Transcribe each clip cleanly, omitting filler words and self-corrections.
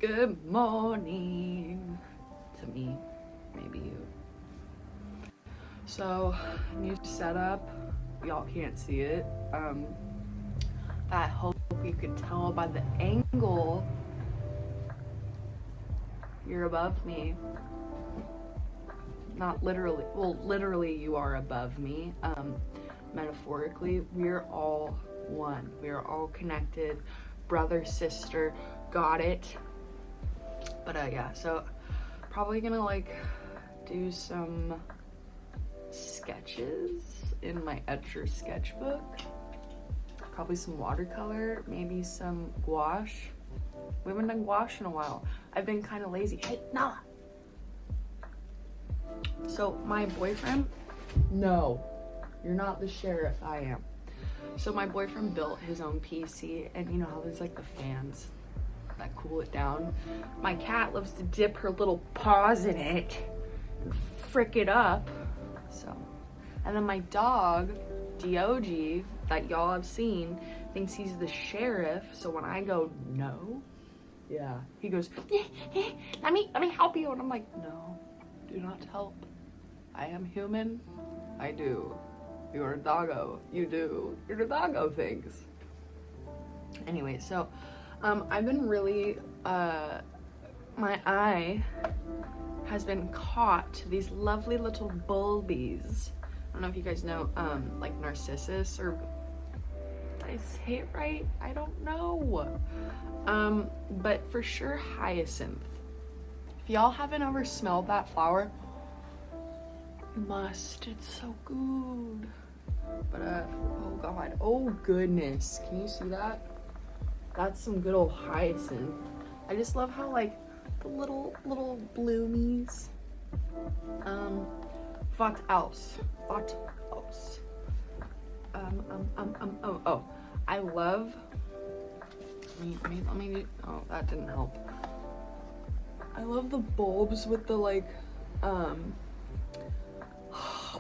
Good morning to me, maybe you. So, new setup. Y'all can't see it. I hope you could tell by the angle. You're above me. Not literally. Well, literally you are above me. Metaphorically, we're all one. We are all connected. Brother, sister, got it. But yeah, so probably gonna like do some sketches in my etchr sketchbook. Probably some watercolor, maybe some gouache. We haven't done gouache in a while. I've been kind of lazy. Hey, Nala. So my boyfriend, no, you're not the sheriff, I am. So my boyfriend built his own PC, and you know how there's like the fans that cool it down. My cat loves to dip her little paws in it and frick it up. So, and then my dog, Dog, that y'all have seen, thinks he's the sheriff. So when I go, no, yeah, he goes, let me help you. And I'm like, no, do not help. I am human. I do. You're a doggo. You do. You're the doggo things. Anyway, so I've been really, my eye has been caught to these lovely little bulbies. I don't know if you guys know, like narcissus, or did I say it right? I don't know. But for sure hyacinth. If y'all haven't ever smelled that flower, you must. It's so good. But oh god, oh goodness, can you see that? That's some good old hyacinth. I just love how like the little bloomies. What else? Oh, I love. Let me. Oh, that didn't help. I love the bulbs with the like,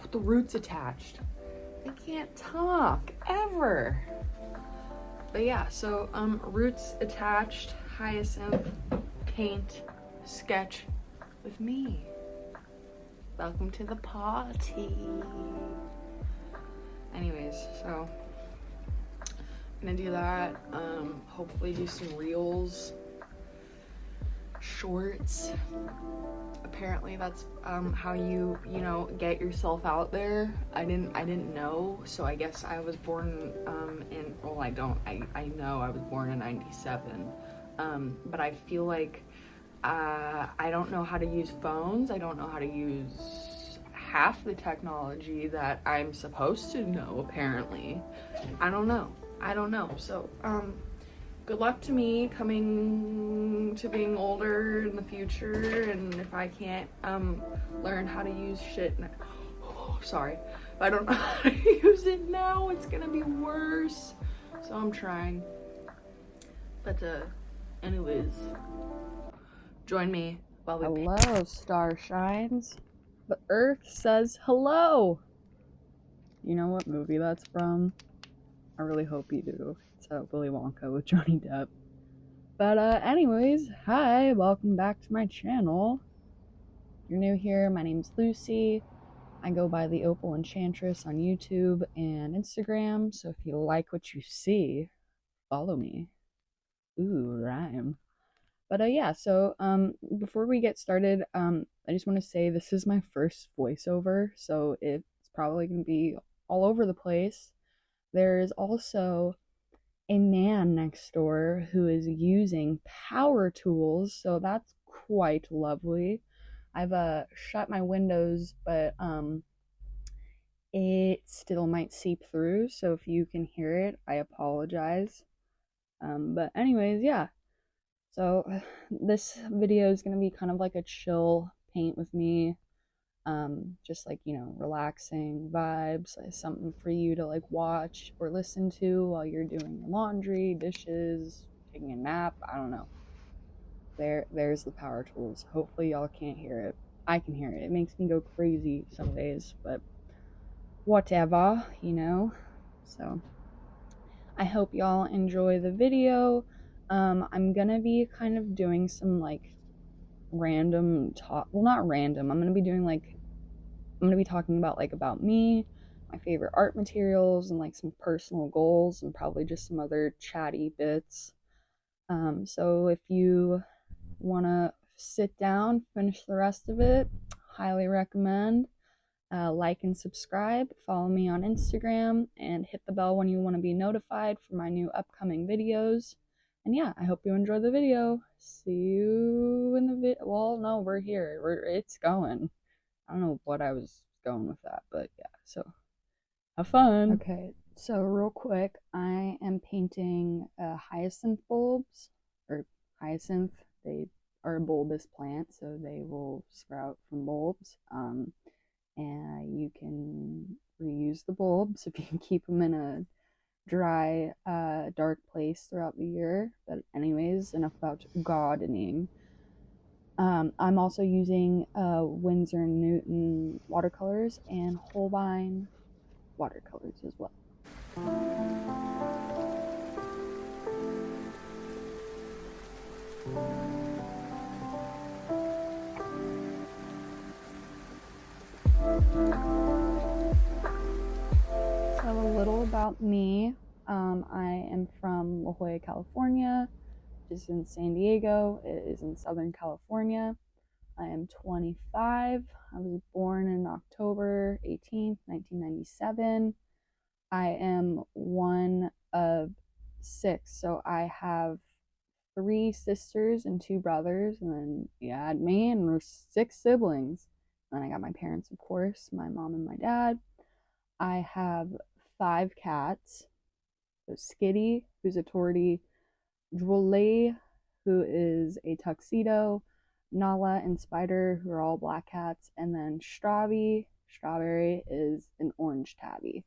with the roots attached. I can't talk ever. But yeah, so roots attached, hyacinth, paint, sketch with me. Welcome to the party. Anyways, so I'm gonna do that. Hopefully do some reels, shorts. Apparently that's how you know, get yourself out there. I didn't know, so I guess I was born in, well, I know I was born in 97, but I feel like I don't know how to use phones. I don't know how to use half the technology that I'm supposed to know, apparently. I don't know, so good luck to me coming to being older in the future, and if I can't learn how to use shit now, sorry, if I don't know how to use it now, it's gonna be worse. So I'm trying. But anyways, join me while we hello, star shines. The earth says hello. You know what movie that's from? I really hope you do. It's Willy Wonka with Johnny Depp. But anyways, hi, welcome back to my channel. If you're new here, my name's Lucy. I go by the Opal Enchantress on YouTube and Instagram, so if you like what you see, follow me. Ooh, rhyme. But yeah, so before we get started, I just want to say this is my first voiceover, so it's probably going to be all over the place. There's also a man next door who is using power tools, so that's quite lovely. I've shut my windows, but it still might seep through, so if you can hear it, I apologize. But anyways, yeah. So this video is gonna be kind of like a chill paint with me, just like, you know, relaxing vibes, something for you to like watch or listen to while you're doing your laundry, dishes, taking a nap. I don't know. There's the power tools. Hopefully y'all can't hear it. I can hear it. It makes me go crazy some days, but whatever, you know. So I hope y'all enjoy the video. I'm gonna be kind of doing some like random talk. Well, not random. I'm gonna be doing like I'm gonna be talking about like about me, my favorite art materials, and like some personal goals, and probably just some other chatty bits. So if you wanna sit down, finish the rest of it, highly recommend. Like and subscribe, follow me on Instagram, and hit the bell when you want to be notified for my new upcoming videos. And yeah, I hope you enjoy the video. See you in the video. Well, no, we're here. It's going. I don't know what I was going with that, but yeah, so have fun. Okay, so real quick, I am painting hyacinth bulbs, or hyacinth. They are a bulbous plant, so they will sprout from bulbs. And you can reuse the bulbs if you can keep them in a dry, dark place throughout the year. But anyways, enough about gardening. I'm also using Winsor & Newton watercolors and Holbein watercolors as well. So a little about me. I am from La Jolla, California, which is in San Diego. It is in Southern California. I am 25. I was born in October 18th, 1997. I am one of 6, so I have 3 sisters and 2 brothers, and then you add me, and we're 6 siblings. And then I got my parents, of course, my mom and my dad. I have 5 cats. So Skitty, who's a tortie, Drolet, who is a tuxedo, Nala and Spider, who are all black cats, and then Strawberry is an orange tabby.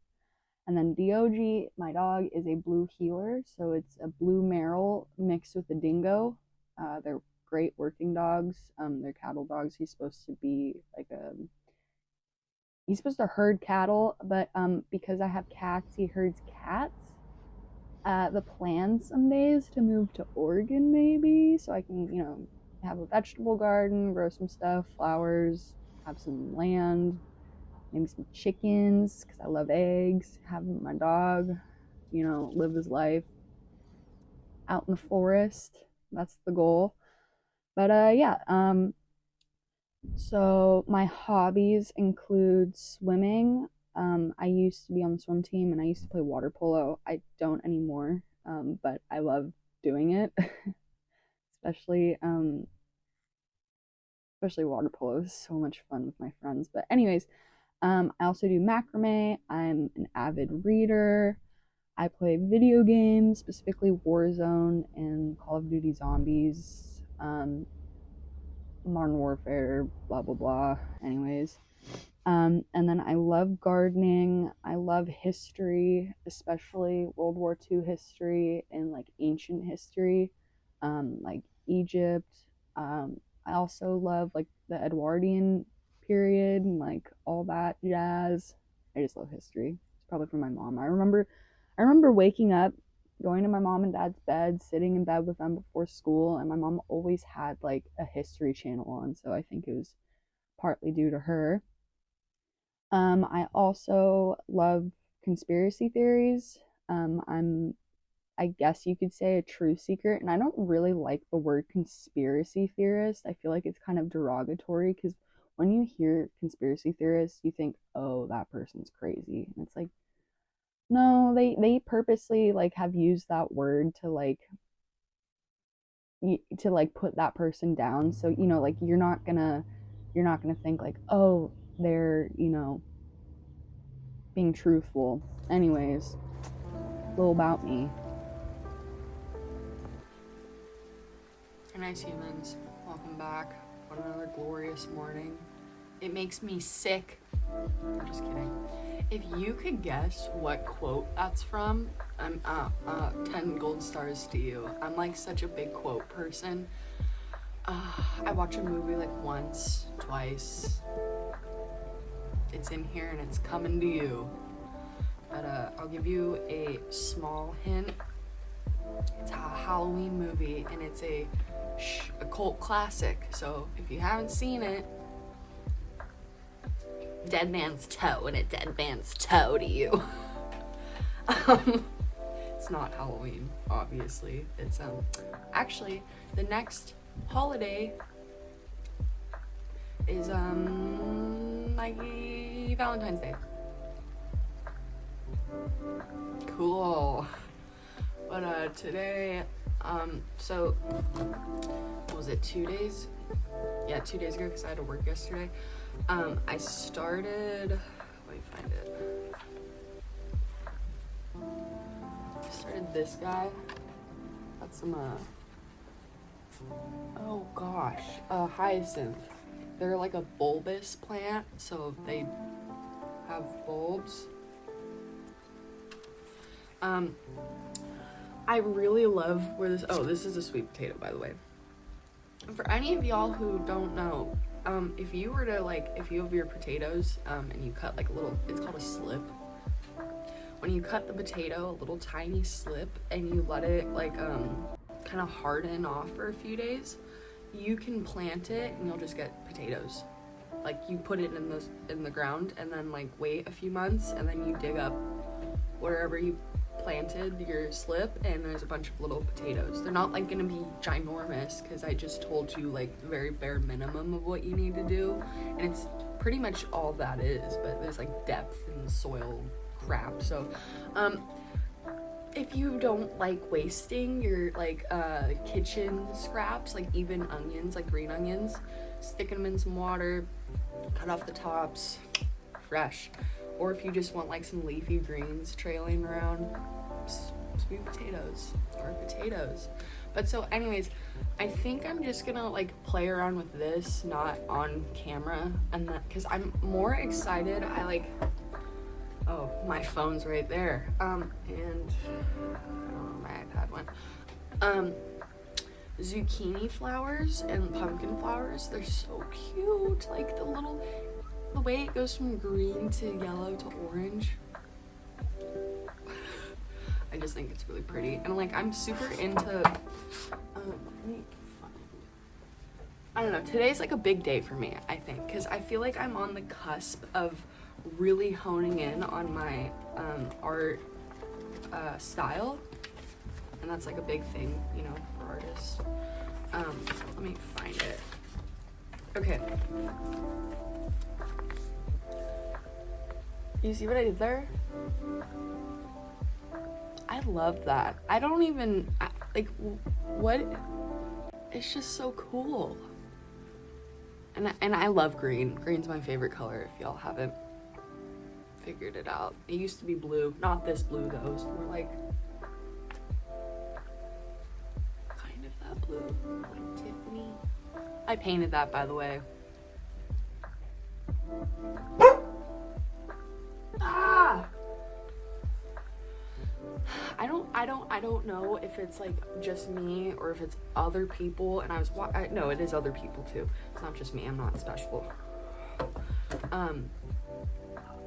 And then Diogi, my dog, is a blue heeler, so it's a blue Merrill mixed with a dingo. They're great working dogs. They're cattle dogs. He's supposed to herd cattle, but because I have cats, he herds cats. The plan someday is to move to Oregon, maybe, so I can, have a vegetable garden, grow some stuff, flowers, have some land, maybe some chickens, because I love eggs, have my dog, live his life out in the forest. That's the goal. But so my hobbies include swimming. I used to be on the swim team and I used to play water polo. I don't anymore, but I love doing it, especially especially water polo is so much fun with my friends. But anyways, I also do macrame. I'm an avid reader. I play video games, specifically Warzone and Call of Duty Zombies, Modern Warfare, blah blah blah. Anyways, and then I love gardening. I love history, especially World War II history and like ancient history, like Egypt. I also love like the Edwardian period and like all that jazz. I just love history. It's probably from my mom. I remember waking up, going to my mom and dad's bed, sitting in bed with them before school, and my mom always had like a history channel on, so I think it was partly due to her. I also love conspiracy theories. I guess you could say, a true seeker, and I don't really like the word conspiracy theorist. I feel like it's kind of derogatory because when you hear conspiracy theorists, you think, oh, that person's crazy. And it's like, no, they purposely like have used that word to like put that person down. So, like you're not gonna think like, oh, they're, being truthful. Anyways, a little about me. Hey, nice humans, welcome back. What another glorious morning. It makes me sick. I'm just kidding. If you could guess what quote that's from, I'm 10 gold stars to you. I'm like such a big quote person. I watch a movie like once, twice. It's in here and it's coming to you. But I'll give you a small hint. It's a Halloween movie, and it's a cult classic. So if you haven't seen it, dead man's toe, and a dead man's toe to you. It's not Halloween, obviously. It's actually the next holiday is like Valentine's Day. Cool. But today, so what was it, 2 days? Yeah, 2 days ago, because I had to work yesterday. I started, let me find it. I started this guy. That's some oh gosh, hyacinth. They're like a bulbous plant, so they have bulbs. I really love where this, oh, this is a sweet potato, by the way. For any of y'all who don't know, if you were to like, if you have your potatoes, and you cut like a little, it's called a slip. When you cut the potato, a little tiny slip, and you let it like, kind of harden off for a few days, you can plant it and you'll just get potatoes. Like you put it in the ground and then like wait a few months, and then you dig up wherever you planted your slip, and there's a bunch of little potatoes. They're not like gonna be ginormous, because I just told you like the very bare minimum of what you need to do, and it's pretty much all that is, but there's like depth and soil crap. So if you don't like wasting your like kitchen scraps, like even onions, like green onions, stick them in some water, cut off the tops, fresh. Or if you just want like some leafy greens trailing around, sweet potatoes or potatoes. But so anyways, I think I'm just gonna like play around with this, not on camera, and that because I'm more excited. I like, oh, my phone's right there. And I don't know where my iPad went. Zucchini flowers and pumpkin flowers, they're so cute. Like the way it goes from green to yellow to orange. I just think it's really pretty. And like, I'm super into, I don't know, today's like a big day for me, I think, because I feel like I'm on the cusp of really honing in on my art style. And that's like a big thing, you know, for artists. Let me find it. Okay. You see what I did there? I love that. I don't even, like, what? It's just so cool. And I love green. Green's my favorite color, if y'all haven't figured it out. It used to be blue. Not this blue, though. It's more like, kind of that blue. Like Tiffany. I painted that, by the way. Ah! I don't know if it's like just me or if it's other people, and no, it is other people too. It's not just me. I'm not special.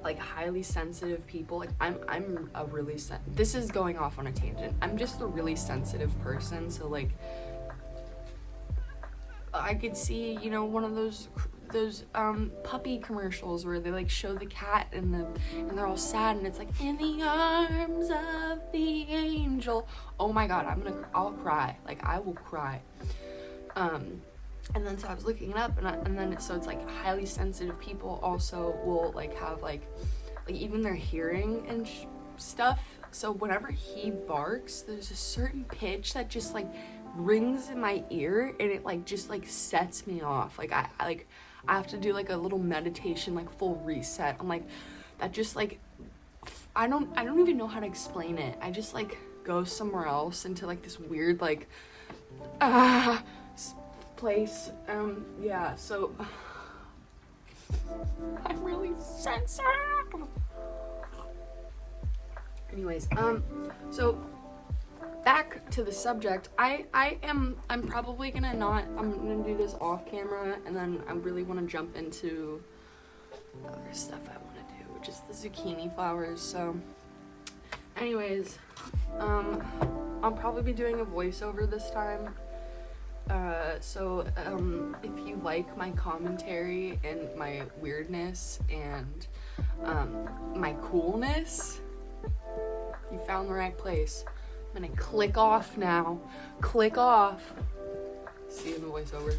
Like highly sensitive people. Like I'm a really this is going off on a tangent. I'm just a really sensitive person, so like I could see, you know, one of those puppy commercials where they like show the cat and they're all sad, and it's like, in the arms of the angel. Oh my god, I'll cry. Like I will cry. And then so I was looking it up, and then so it's like highly sensitive people also will like have like even their hearing and stuff. So whenever he barks, there's a certain pitch that just like rings in my ear, and it like just like sets me off. Like I have to do like a little meditation, like full reset. I'm like, that just like, I don't even know how to explain it. I just like go somewhere else into like this weird like place. Yeah, so I'm really sensitive. Anyways, so back to the subject. I'm probably gonna I'm gonna do this off camera, and then I really want to jump into the other stuff I want to do, which is the zucchini flowers. So anyways, I'll probably be doing a voiceover this time. If you like my commentary and my weirdness and my coolness, you found the right place. I'm gonna click off now. Click off. See you in the voiceover.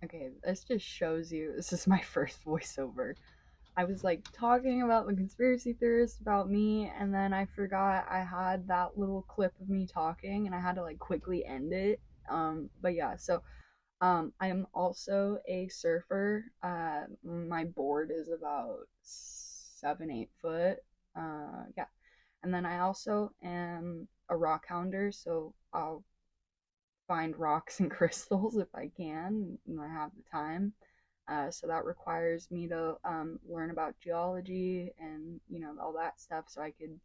Okay, this just shows you this is my first voiceover. I was like talking about the conspiracy theorists about me, and then I forgot I had that little clip of me talking, and I had to like quickly end it. But yeah, so I am also a surfer. My board is about 7-8 foot. Yeah, and then I also am a rock hounder, so I'll find rocks and crystals if I can and I have the time. So that requires me to learn about geology and all that stuff. So I could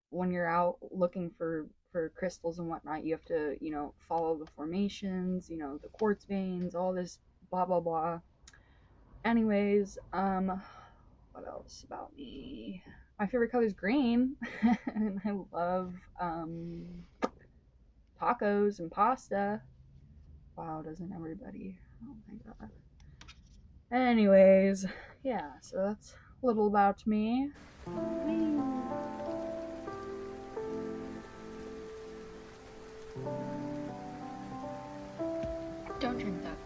when you're out looking for crystals and whatnot, you have to follow the formations, the quartz veins, all this blah blah blah. Anyways, what else about me? My favorite color is green, and I love tacos and pasta. Wow, doesn't everybody? Oh my god. Anyways, yeah, so that's a little about me. Whee! Don't drink that.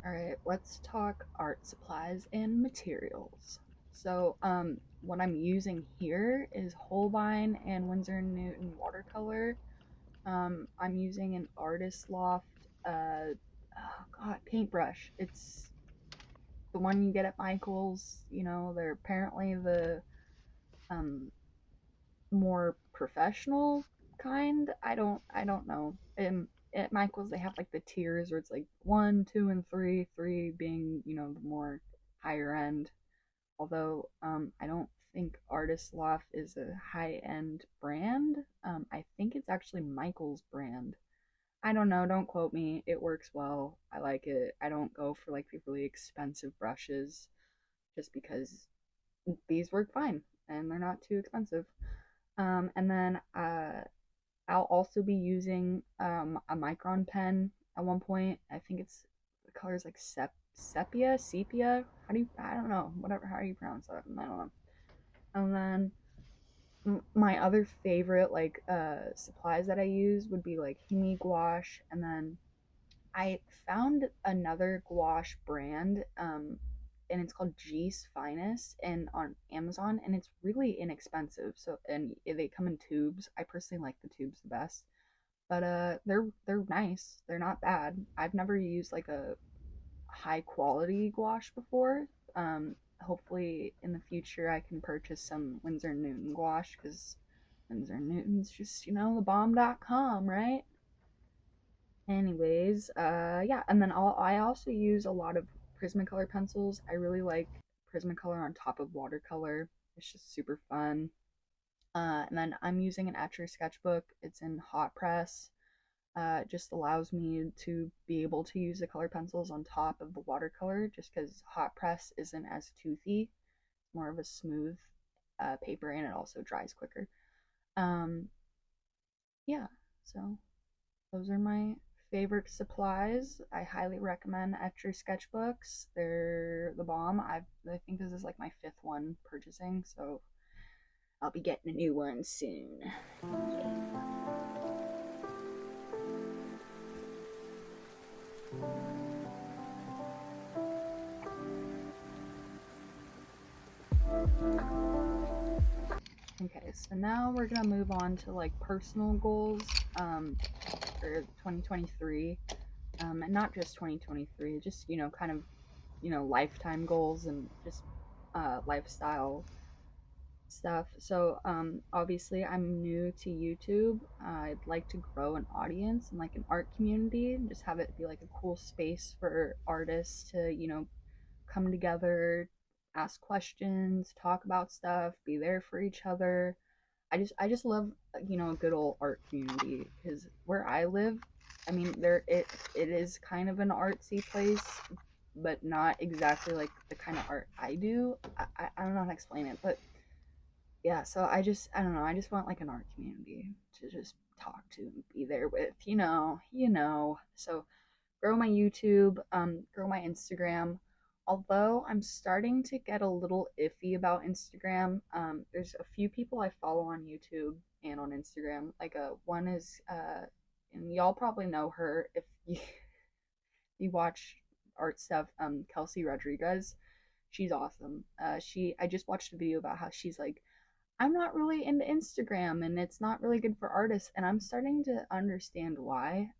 Alright, let's talk art supplies and materials. So, what I'm using here is Holbein and Winsor & Newton watercolor. I'm using an Artist Loft, paintbrush. It's the one you get at Michael's. They're apparently the um, more professional kind. I don't know. At Michael's they have like the tiers where it's like 1, 2, and 3. 3 being the more higher end. Although I don't think Artist Loft is a high end brand. I think it's actually Michael's brand. I don't know. Don't quote me. It works well. I like it. I don't go for like the really expensive brushes just because these work fine and they're not too expensive. And then I'll also be using a micron pen at one point. I think it's the color's like sepia. I don't know, whatever, how do you pronounce that? I don't know. And then my other favorite like supplies that I use would be like Himi gouache, and then I found another gouache brand, and it's called G's Finest, and on Amazon, and it's really inexpensive. So, and they come in tubes. I personally like the tubes the best, but they're nice. They're not bad. I've never used like a high quality gouache before. Hopefully in the future I can purchase some Winsor & Newton gouache because Winsor & Newton's just the bomb.com, right? Anyways, yeah, and then I also use a lot of Prismacolor pencils. I really like Prismacolor on top of watercolor. It's just super fun. And then I'm using an etchr sketchbook. It's in hot press. It just allows me to be able to use the color pencils on top of the watercolor just because hot press isn't as toothy. It's more of a smooth paper, and it also dries quicker. Um, yeah, so those are my favorite supplies. I highly recommend etchr sketchbooks. They're the bomb. I think this is like my 5th one purchasing, so I'll be getting a new one soon. Yeah. Okay, so now we're gonna move on to like personal goals for 2023, and not just 2023, just kind of lifetime goals and just lifestyle stuff. So obviously I'm new to YouTube. I'd like to grow an audience and like an art community and just have it be like a cool space for artists to come together, ask questions, talk about stuff, be there for each other. I just love, a good old art community, because where I live, I mean, it is kind of an artsy place, but not exactly like the kind of art I do. I don't know how to explain it, but yeah. So I don't know. I just want like an art community to just talk to and be there with, So grow my YouTube, grow my Instagram. Although I'm starting to get a little iffy about Instagram. There's a few people I follow on YouTube and on Instagram. Like one is and y'all probably know her if you you watch art stuff. Kelsey Rodriguez. She's awesome. I just watched a video about how she's like, I'm not really into Instagram and it's not really good for artists, and I'm starting to understand why.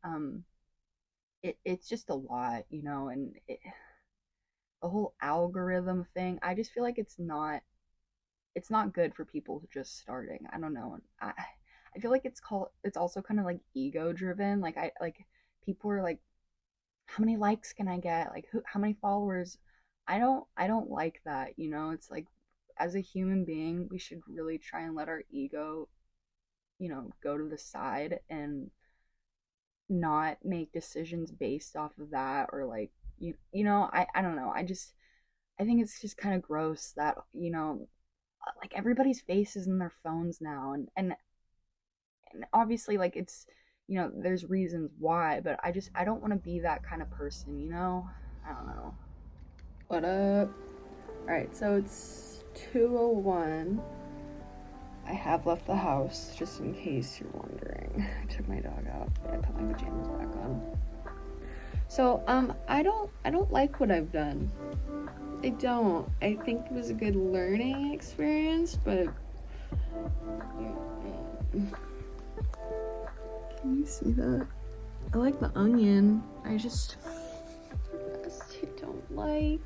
It's just a lot, and the whole algorithm thing. I just feel like it's not good for people just starting. I don't know. I feel like it's also kind of like ego driven. Like people are like, how many likes can I get? Like how many followers? I don't like that, It's like, as a human being, we should really try and let our ego, go to the side and not make decisions based off of that, or like, I don't know. I think it's just kind of gross that, like everybody's face is in their phones now, and obviously, like, it's, there's reasons why, but I don't want to be that kind of person. I don't know. What up? Alright, so it's 2:01. I have left the house, just in case you're wondering. I took my dog out, but I put my pajamas back on. So, I don't like what I've done. I don't. I think it was a good learning experience, but can you see that? I like the onion. I just don't like.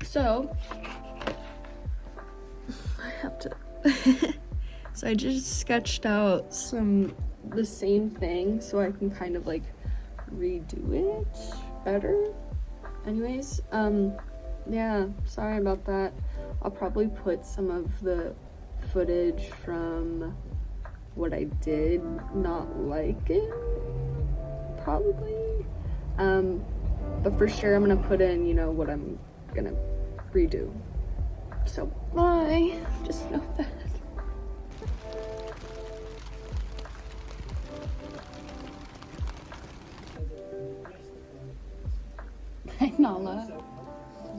So I have to. So I just sketched out the same thing so I can kind of like redo it better. Anyways, yeah, sorry about that. I'll probably put some of the footage from what I did not like it, probably. But for sure I'm gonna put in, what I'm gonna redo. So bye. Just know that. Hi Nala.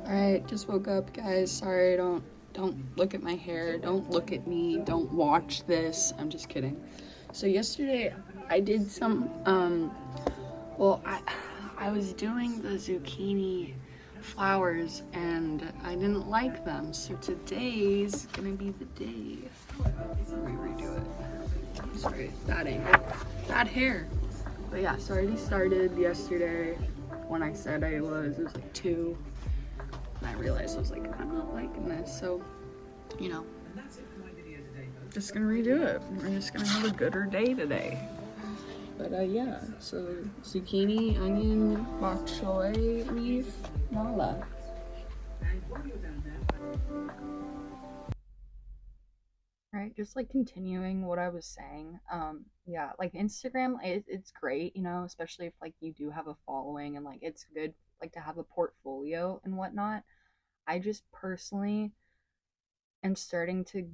Alright, just woke up, guys. Sorry, don't look at my hair. Don't look at me. Don't watch this. I'm just kidding. So yesterday I did some well, I was doing the zucchini flowers and I didn't like them. So today's gonna be the day. Let me redo it. Sorry, bad angle. Bad hair. But yeah, so I already started yesterday. When I said it was like 2. And I realized I was like, I'm not liking this. So, just gonna redo it. We're just gonna have a gooder day today. But yeah, so zucchini, onion, bok choy leaf, nala. Right, just like continuing what I was saying. Yeah, like Instagram, it's great, especially if like you do have a following, and like it's good like to have a portfolio and whatnot. I just personally am starting to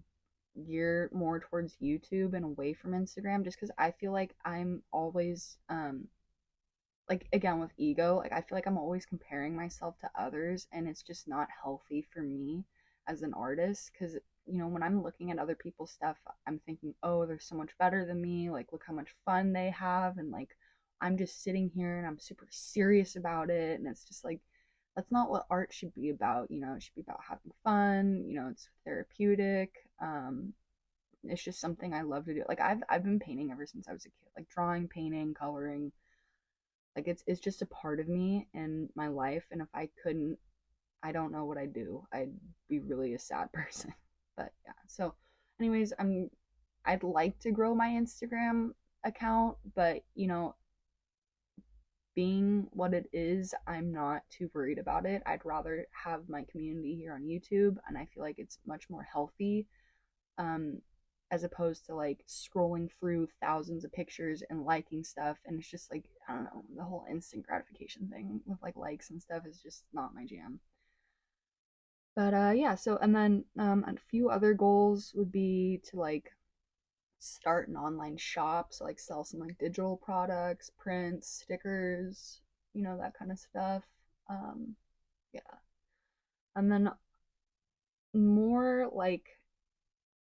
gear more towards YouTube and away from Instagram, just because I feel like I'm always like, again, with ego, like I feel like I'm always comparing myself to others, and it's just not healthy for me as an artist, because when I'm looking at other people's stuff, I'm thinking, oh, they're so much better than me, like look how much fun they have, and like I'm just sitting here and I'm super serious about it, and it's just like, that's not what art should be about. It should be about having fun. It's therapeutic. It's just something I love to do. Like I've been painting ever since I was a kid, like drawing, painting, coloring. Like it's just a part of me and my life, and if I couldn't, I don't know what I'd do. I'd be really a sad person. But yeah. So anyways, I'd like to grow my Instagram account, but being what it is, I'm not too worried about it. I'd rather have my community here on YouTube, and I feel like it's much more healthy. Um as opposed to like scrolling through thousands of pictures and liking stuff. And it's just like, I don't know, the whole instant gratification thing with like likes and stuff is just not my jam. But yeah, so and then a few other goals would be to like start an online shop, so like sell some like digital products, prints, stickers, that kind of stuff. Yeah. And then more like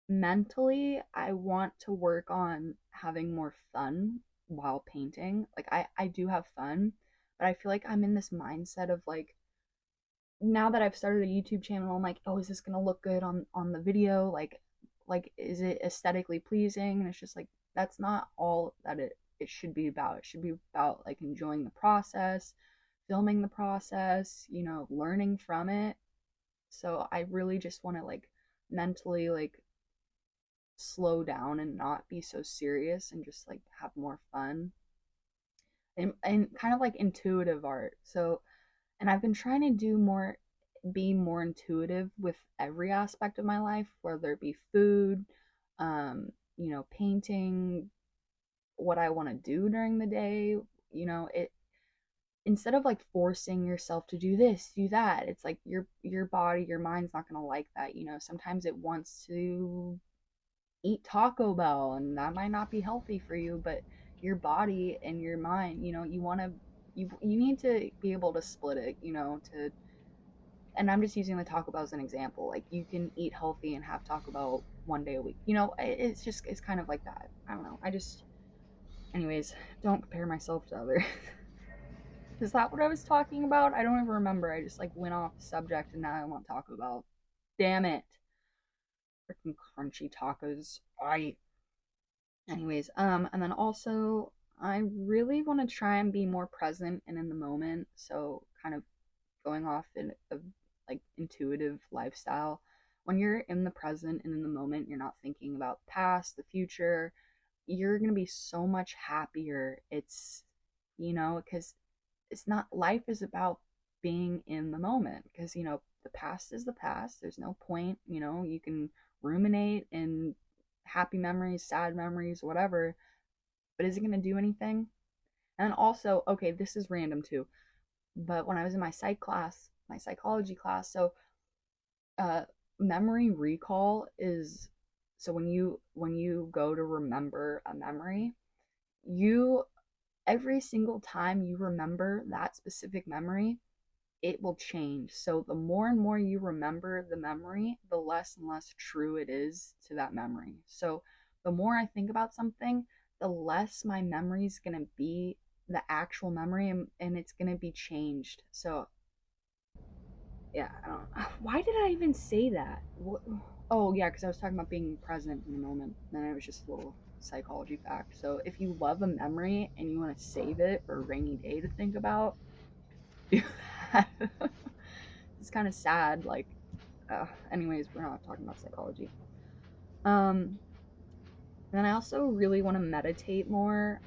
mentally, I want to work on having more fun while painting. Like I do have fun, but I feel like I'm in this mindset of like, now that I've started a YouTube channel, I'm like, oh, is this gonna look good on the video? Like is it aesthetically pleasing? And it's just like, that's not all that it should be about. It should be about like enjoying the process, filming the process, learning from it. So I really just want to like mentally like slow down and not be so serious and just like have more fun and kind of like intuitive art. So, and I've been trying to be more intuitive with every aspect of my life, whether it be food, painting, what I want to do during the day. It, instead of like forcing yourself to do this, do that, it's like your body, your mind's not going to like that. Sometimes it wants to eat Taco Bell, and that might not be healthy for you, but your body and your mind, you need to be able to split it, to and I'm just using the Taco Bell as an example. Like, you can eat healthy and have Taco Bell one day a week. It's kind of like that. I don't know. Anyways, don't compare myself to others. Is that what I was talking about? I don't even remember. I just like went off the subject and now I want Taco Bell. Damn it. Freaking crunchy tacos. Anyways, and then also I really want to try and be more present and in the moment. So kind of going off in a like intuitive lifestyle. When you're in the present and in the moment, you're not thinking about the past, the future. You're gonna be so much happier. It's because it's not, life is about being in the moment, because the past is the past. There's no point, you can ruminate in happy memories, sad memories, whatever, but is it going to do anything? And also, okay, this is random too, but when I was in my psychology class, so memory recall is, so when you go to remember a memory, you every single time you remember that specific memory, it will change. So the more and more you remember the memory, the less and less true it is to that memory. So the more I think about something, the less my memory is going to be the actual memory, and it's going to be changed. So yeah, I don't know. Why did I even say that? Oh yeah, because I was talking about being present in the moment. Then it was just a little psychology fact. So if you love a memory and you want to save it for a rainy day to think about, do that. It's kind of sad. Like, anyways, we're not talking about psychology. And then I also really want to meditate more.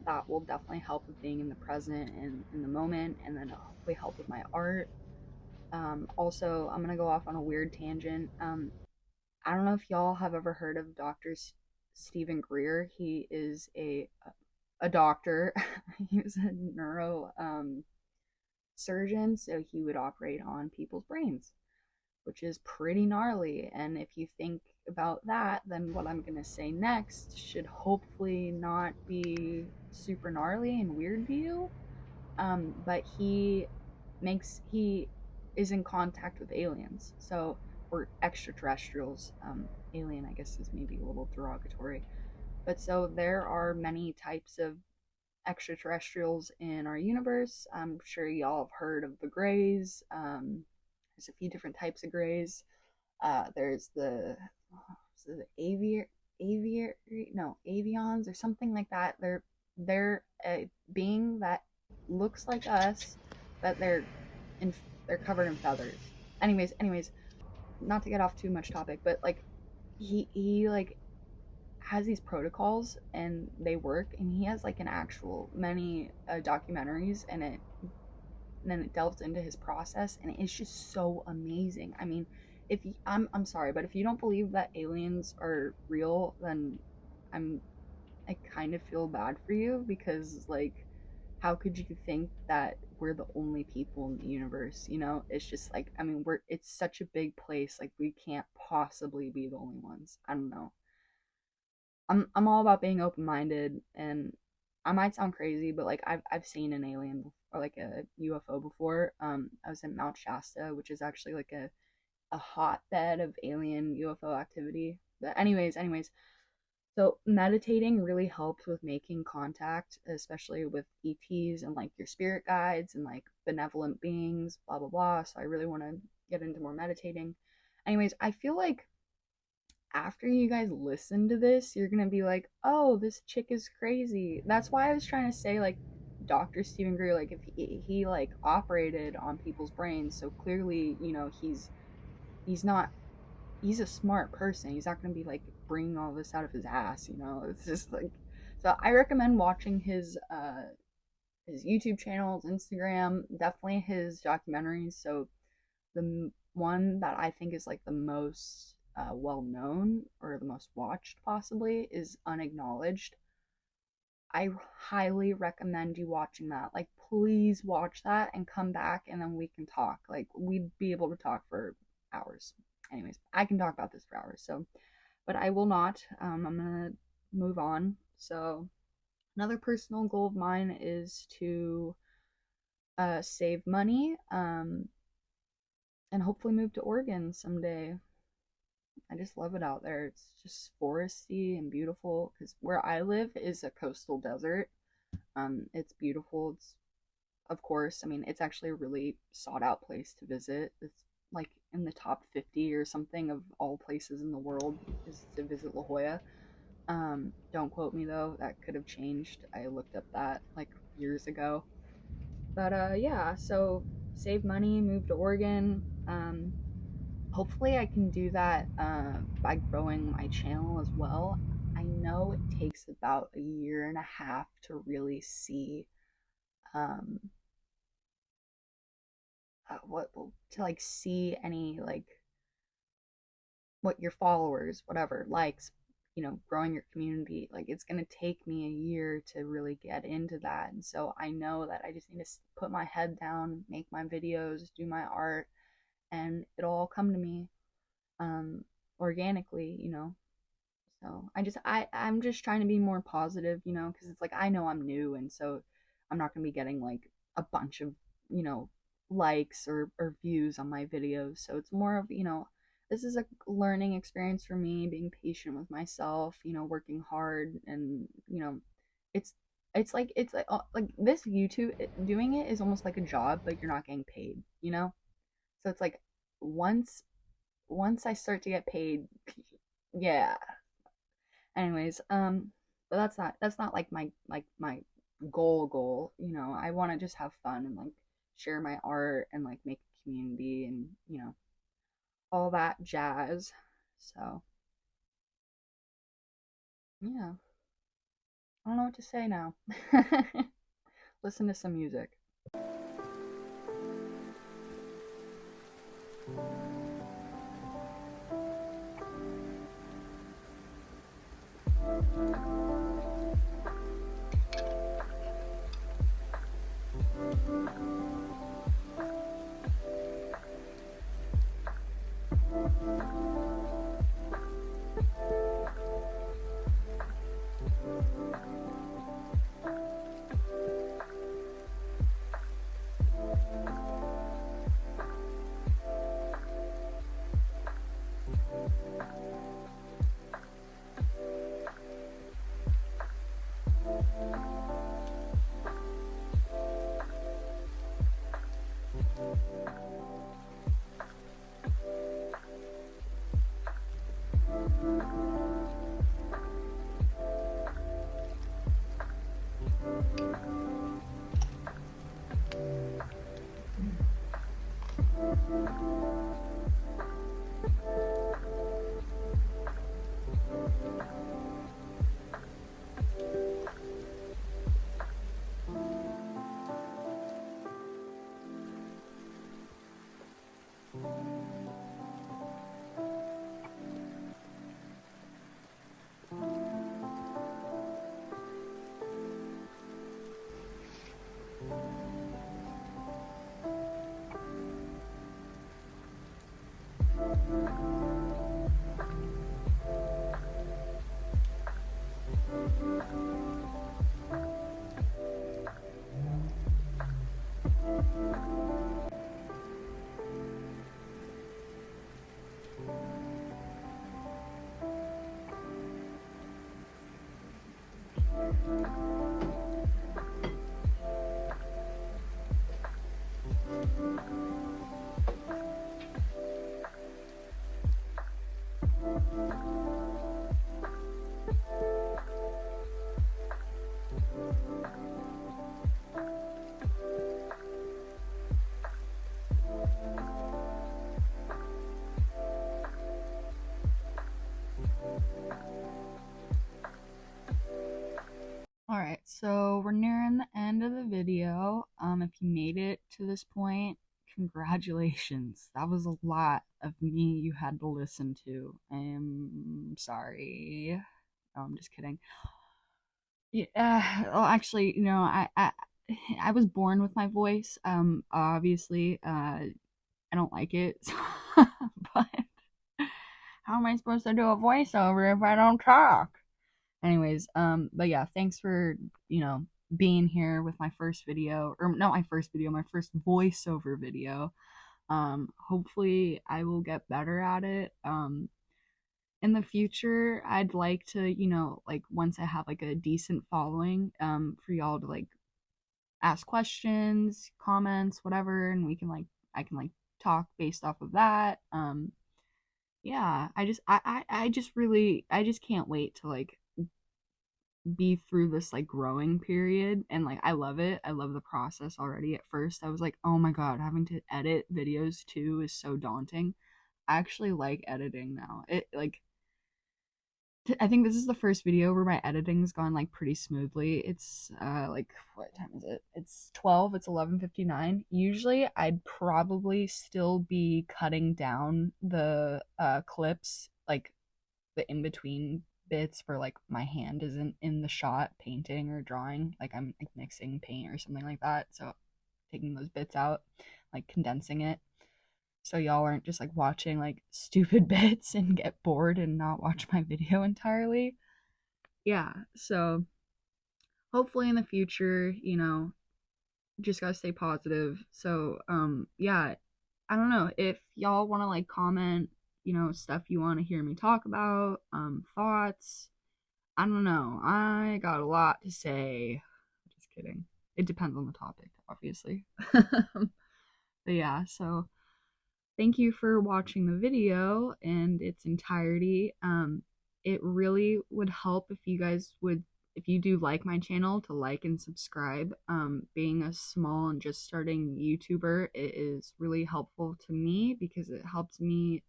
That will definitely help with being in the present and in the moment, and then hopefully help with my art. Also, I'm gonna go off on a weird tangent. I don't know if y'all have ever heard of Dr. Stephen Greer. He is a doctor. He was a neuro surgeon, so he would operate on people's brains, which is pretty gnarly. And if you think about that, then what I'm gonna say next should hopefully not be super gnarly and weird to you. But he is in contact with aliens, so, or extraterrestrials. Alien, I guess, is maybe a little derogatory, but so there are many types of extraterrestrials in our universe. I'm sure y'all have heard of the Greys. There's a few different types of Greys. There's the avions or something like that. They're a being that looks like us, but they're covered in feathers. Anyways, not to get off too much topic, but like he like has these protocols and they work, and he has like an actual many documentaries, and then it delves into his process, and it's just so amazing. I mean, I'm sorry, but if you don't believe that aliens are real, then I'm I kind of feel bad for you, because like, how could you think that we're the only people in the universe? You know, it's just like, I mean, it's such a big place, like we can't possibly be the only ones. I don't know. I'm all about being open minded, and I might sound crazy, but like I've seen an alien or like a UFO before. I was in Mount Shasta, which is actually like a hotbed of alien UFO activity. But anyways, so meditating really helps with making contact, especially with ETs and like your spirit guides and like benevolent beings, blah blah blah. So I really want to get into more meditating. Anyways, I feel like after you guys listen to this, you're gonna be like, "Oh, this chick is crazy." That's why I was trying to say, like, Dr. Stephen Greer, like, if he like operated on people's brains, so clearly, you know, he's not he's a smart person. He's not gonna be like bringing all this out of his ass, you know. It's just like, so I recommend watching his YouTube channels, Instagram, definitely his documentaries. So the one that I think is like the most well known or the most watched possibly is Unacknowledged. I highly recommend you watching that. Like, please watch that and come back, and then we can talk. Like, we'd be able to talk for hours. Anyways, I can talk about this for hours. So, but I will not. I'm gonna move on. So, another personal goal of mine is to save money and hopefully move to Oregon someday. I just love it out there. It's just foresty and beautiful, because where I live is a coastal desert. It's beautiful. It's, of course, I mean, it's actually a really sought out place to visit. It's like in the top 50 or something of all places in the world is to visit La Jolla. Don't quote me though, that could have changed. I looked up that like years ago. But yeah, so save money, move to Oregon. Hopefully I can do that by growing my channel as well. I know it takes about a year and a half to really see um, what to like see any like what your followers, whatever, likes, you know, growing your community. Like, it's gonna take me a year to really get into that, and so I know that I just need to put my head down, make my videos, do my art, and it'll all come to me organically, you know. So I'm just trying to be more positive, you know, because it's like I know I'm new, and so I'm not gonna be getting like a bunch of, you know, likes or views on my videos. So it's more of, you know, this is a learning experience for me, being patient with myself, you know, working hard, and you know, it's it's like this YouTube doing it is almost like a job, but you're not getting paid, you know. So it's like once I start to get paid, yeah. Anyways, but that's not like my goal, you know. I want to just have fun and like share my art and like make a community and, you know, all that jazz. So, yeah. I don't know what to say now. Listen to some music. Alright, so we're nearing the end of the video. If you made it to this point, congratulations. That was a lot of me you had to listen to. I'm sorry. No, I'm just kidding. Yeah, well, actually, I was born with my voice. Obviously, I don't like it. But how am I supposed to do a voiceover if I don't talk? Anyways, but yeah, thanks for, being here with my first video, or not my first video, my first voiceover video. Hopefully I will get better at it. In the future, I'd like to, like once I have like a decent following, for y'all to like ask questions, comments, whatever, and I can like talk based off of that. Yeah, I just really, I just can't wait to like be through this like growing period, and like I love it. I love the process already. At first I was like, oh my god, having to edit videos too is so daunting. I actually like editing now. It like I think this is the first video where my editing's gone like pretty smoothly. It's like what time is it? It's 12, it's 11:59. Usually I'd probably still be cutting down the clips, like the in between bits where like my hand isn't in the shot painting or drawing, like I'm like mixing paint or something like that. So taking those bits out, like condensing it, so y'all aren't just like watching like stupid bits and get bored and not watch my video entirely. Yeah, so hopefully in the future, just gotta stay positive. So yeah, I don't know if y'all want to like comment, stuff you want to hear me talk about, thoughts. I don't know, I got a lot to say. Just kidding, it depends on the topic, obviously. But yeah, so thank you for watching the video in its entirety. It really would help if you guys would, if you do like my channel, to like and subscribe. Being a small and just starting YouTuber, it is really helpful to me because it helps me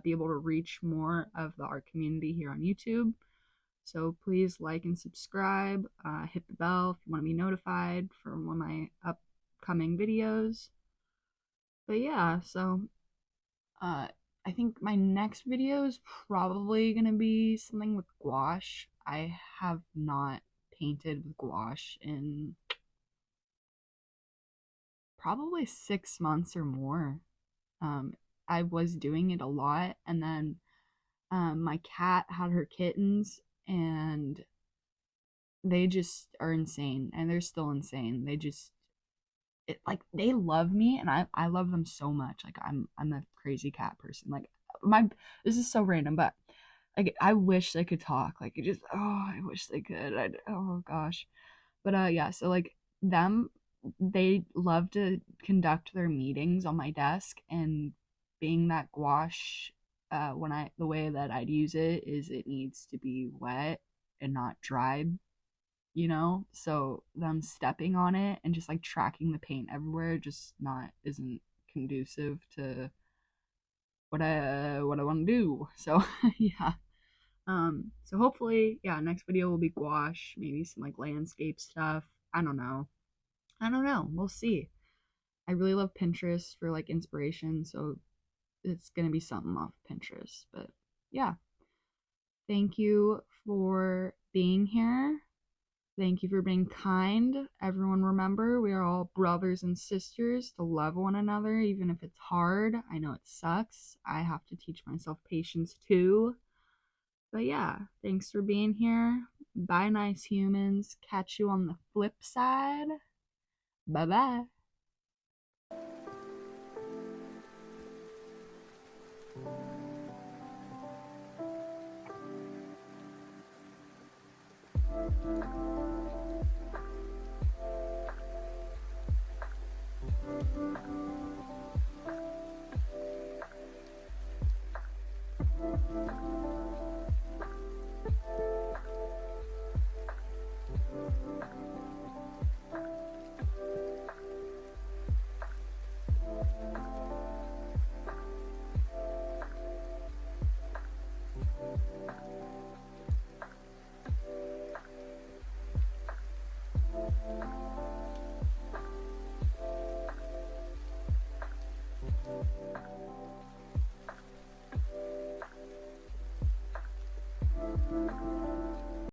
be able to reach more of the art community here on YouTube. So please like and subscribe. Hit the bell if you want to be notified for one of my upcoming videos. But yeah, so I think my next video is probably gonna be something with gouache. I have not painted with gouache in probably 6 months or more. Um, I was doing it a lot, and then my cat had her kittens, and they just are insane, and they're still insane. They just like they love me, and I love them so much. Like I'm a crazy cat person. Like my this is so random, but like I wish they could talk. Like it just I wish they could. Oh gosh. But yeah, so like them, they love to conduct their meetings on my desk, and being that gouache, when I the way that I'd use it is it needs to be wet and not dried, so them stepping on it and just like tracking the paint everywhere just not isn't conducive to what I want to do. So yeah, so hopefully, yeah, next video will be gouache, maybe some like landscape stuff. I don't know, we'll see. I really love Pinterest for like inspiration, so it's gonna be something off Pinterest. But yeah, thank you for being here. Thank you for being kind. Everyone, remember, we are all brothers and sisters to love one another, even if it's hard. I know it sucks. I have to teach myself patience too. But yeah, thanks for being here. Bye, nice humans. Catch you on the flip side. Bye bye.